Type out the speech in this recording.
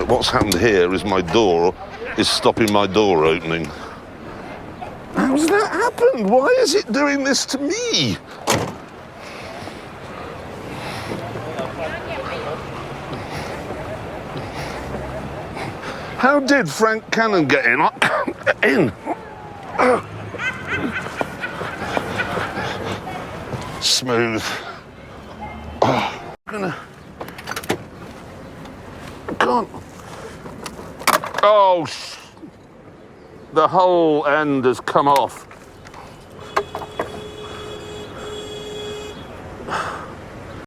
But what's happened here is my door is stopping my door opening. How's that happened? Why is it doing this to me? How did Frank Cannon get in? In. Smooth. Oh, I'm gonna. Can't. Oh, the whole end has come off.